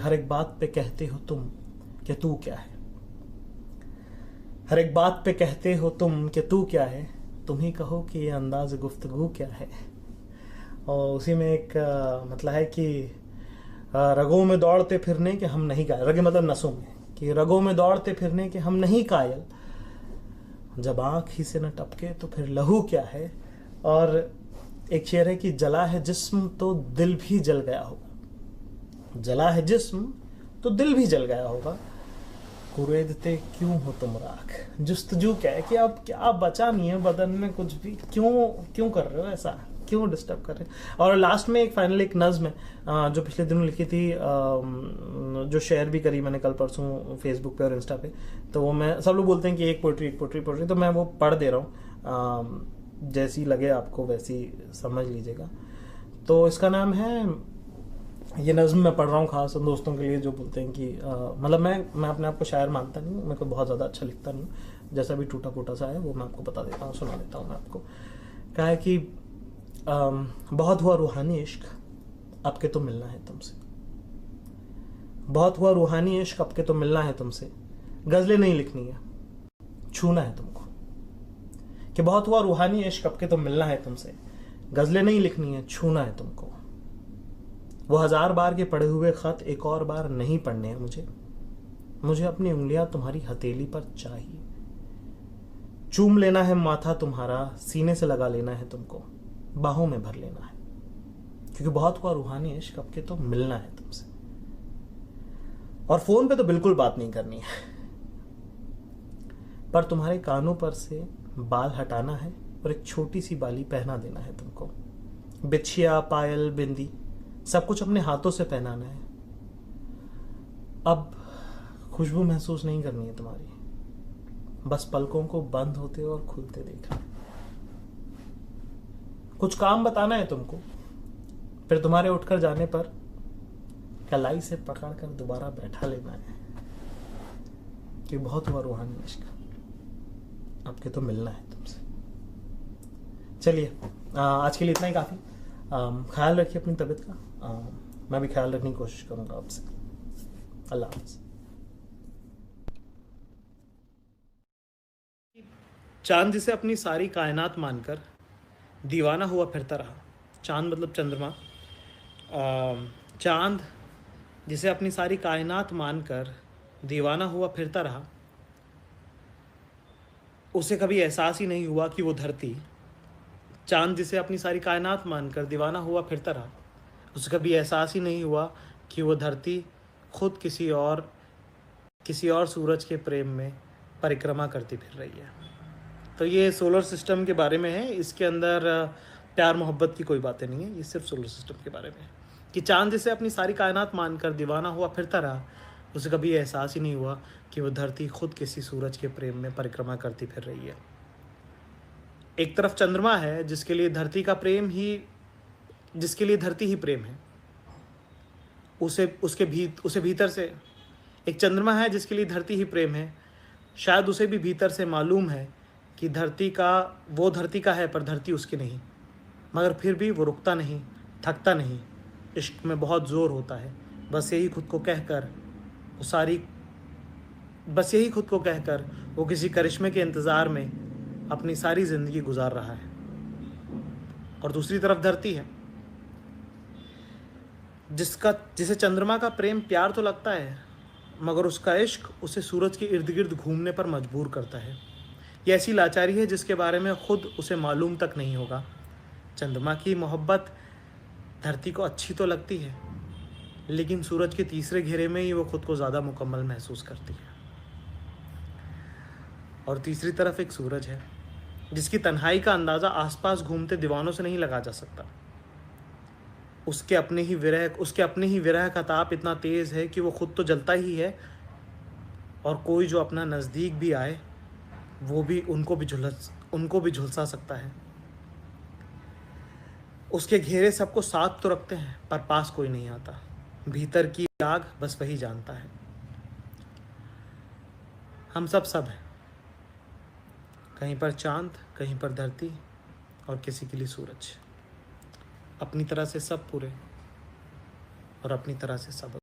हर एक बात पे कहते हो तुम कि तू क्या है। हर एक बात पे कहते हो तुम कि तू क्या है। तुम ही कहो कि ये अंदाज गुफ्तगू क्या है। और उसी में एक मतलब है कि रगों में दौड़ते फिरने के हम नहीं कायल। रगे मतलब नसों में, कि रगों में दौड़ते फिरने के हम नहीं कायल। जब आंख ही से न टपके तो फिर लहू क्या है। और एक शेर है कि जला है जिस्म तो दिल भी जल गया होगा। जला है जिस्म तो दिल भी जल गया होगा। कुरेदते क्यों हो तुम राख। जुस्तजू क्या है कि अब क्या बचा नहीं है बदन में कुछ भी। क्यों क्यों कर रहे हो ऐसा, क्यों डिस्टर्ब कर रहे हो। और लास्ट में एक फाइनल एक नज्म है जो पिछले दिनों लिखी थी, जो शेयर भी करी मैंने कल परसों फेसबुक पे और इंस्टा पे। तो वो मैं, सब लोग बोलते हैं कि एक पोट्री, तो मैं वो पढ़ दे रहा हूँ। जैसी लगे आपको वैसी समझ लीजिएगा। तो इसका नाम है, ये नज़्म मैं पढ़ रहा हूँ खास उन दोस्तों के लिए जो बोलते हैं कि मतलब मैं अपने आप को शायर मानता नहीं हूँ, मेरे को बहुत ज़्यादा अच्छा लिखता नहीं हूँ। जैसा भी टूटा फूटा सा है वो मैं आपको बता देता हूँ, सुना देता हूँ मैं आपको। कहा है कि बहुत हुआ रूहानी इश्क, अब के तो मिलना है तुमसे। बहुत हुआ रूहानी इश्क, अब के तो मिलना है तुमसे। गज़लें नहीं लिखनी है, छूना है तुमको। कि बहुत हुआ रूहानी इश्क, अब के तो मिलना है तुमसे। गज़लें नहीं लिखनी है, छूना है तुमको। वो 1000 बार के पढ़े हुए खत एक और बार नहीं पढ़ने हैं मुझे। मुझे अपनी उंगलियां तुम्हारी हथेली पर चाहिए। चूम लेना है माथा तुम्हारा, सीने से लगा लेना है तुमको, बाहों में भर लेना है। क्योंकि बहुत हुआ रूहानी इश्क, अब के तो मिलना है तुमसे। और फोन पे तो बिल्कुल बात नहीं करनी है, पर तुम्हारे कानों पर से बाल हटाना है और एक छोटी सी बाली पहना देना है तुमको। बिछिया, पायल, बिंदी सब कुछ अपने हाथों से पहनाना है। अब खुशबू महसूस नहीं करनी है तुम्हारी, बस पलकों को बंद होते और खुलते देखना है। कुछ काम बताना है तुमको, फिर तुम्हारे उठकर जाने पर कलाई से पकड़कर दोबारा बैठा लेना है। कि बहुत हुआ रूहानी इश्क, अब के तो मिलना है तुमसे। चलिए आज के लिए इतना ही काफ़ी। ख्याल रखिए अपनी तबीयत का। मैं भी ख्याल रखने की कोशिश करूँगा आपसे। अल्लाह हाफ़िज़। चांद जिसे अपनी सारी कायनात मानकर दीवाना हुआ फिरता रहा। चांद मतलब चंद्रमा। चांद जिसे अपनी सारी कायनात मानकर दीवाना हुआ फिरता रहा, उसे कभी एहसास ही नहीं हुआ कि वो धरती। चांद जिसे अपनी सारी कायनात मानकर दीवाना हुआ फिरता रहा, उसे कभी एहसास ही नहीं हुआ कि वो धरती खुद किसी और सूरज के प्रेम में परिक्रमा करती फिर रही है। तो ये सोलर सिस्टम के बारे में है। इसके अंदर प्यार मोहब्बत की कोई बातें नहीं है, ये सिर्फ सोलर सिस्टम के बारे में है। कि चांद जिसे अपनी सारी कायनात मानकर दीवाना हुआ फिरता रहा, उसे कभी एहसास ही नहीं हुआ कि वो धरती खुद किसी सूरज के प्रेम में परिक्रमा करती फिर रही है। एक तरफ चंद्रमा है जिसके लिए धरती ही प्रेम है। उसे भीतर से एक चंद्रमा है जिसके लिए धरती ही प्रेम है। शायद उसे भी भीतर से मालूम है कि वो धरती का है पर धरती उसकी नहीं। मगर फिर भी वो रुकता नहीं, थकता नहीं। इश्क में बहुत ज़ोर होता है। बस यही खुद को कहकर वो किसी करिश्मे के इंतज़ार में अपनी सारी ज़िंदगी गुजार रहा है। और दूसरी तरफ धरती है जिसे चंद्रमा का प्रेम प्यार तो लगता है, मगर उसका इश्क उसे सूरज के इर्द गिर्द घूमने पर मजबूर करता है। ये ऐसी लाचारी है जिसके बारे में खुद उसे मालूम तक नहीं होगा। चंद्रमा की मोहब्बत धरती को अच्छी तो लगती है, लेकिन सूरज के तीसरे घेरे में ही वो खुद को ज़्यादा मुकम्मल महसूस करती है। और तीसरी तरफ एक सूरज है जिसकी तन्हाई का अंदाज़ा आसपास घूमते दीवानों से नहीं लगा जा सकता। उसके अपने ही विरह का ताप इतना तेज़ है कि वो खुद तो जलता ही है, और कोई जो अपना नज़दीक भी आए वो भी उनको भी झुलसा सकता है। उसके घेरे सबको साथ तो रखते हैं पर पास कोई नहीं आता। भीतर की आग बस वही जानता है। हम सब हैं, कहीं पर चांद, कहीं पर धरती और किसी के लिए सूरज। अपनी तरह से सब पूरे और अपनी तरह से सब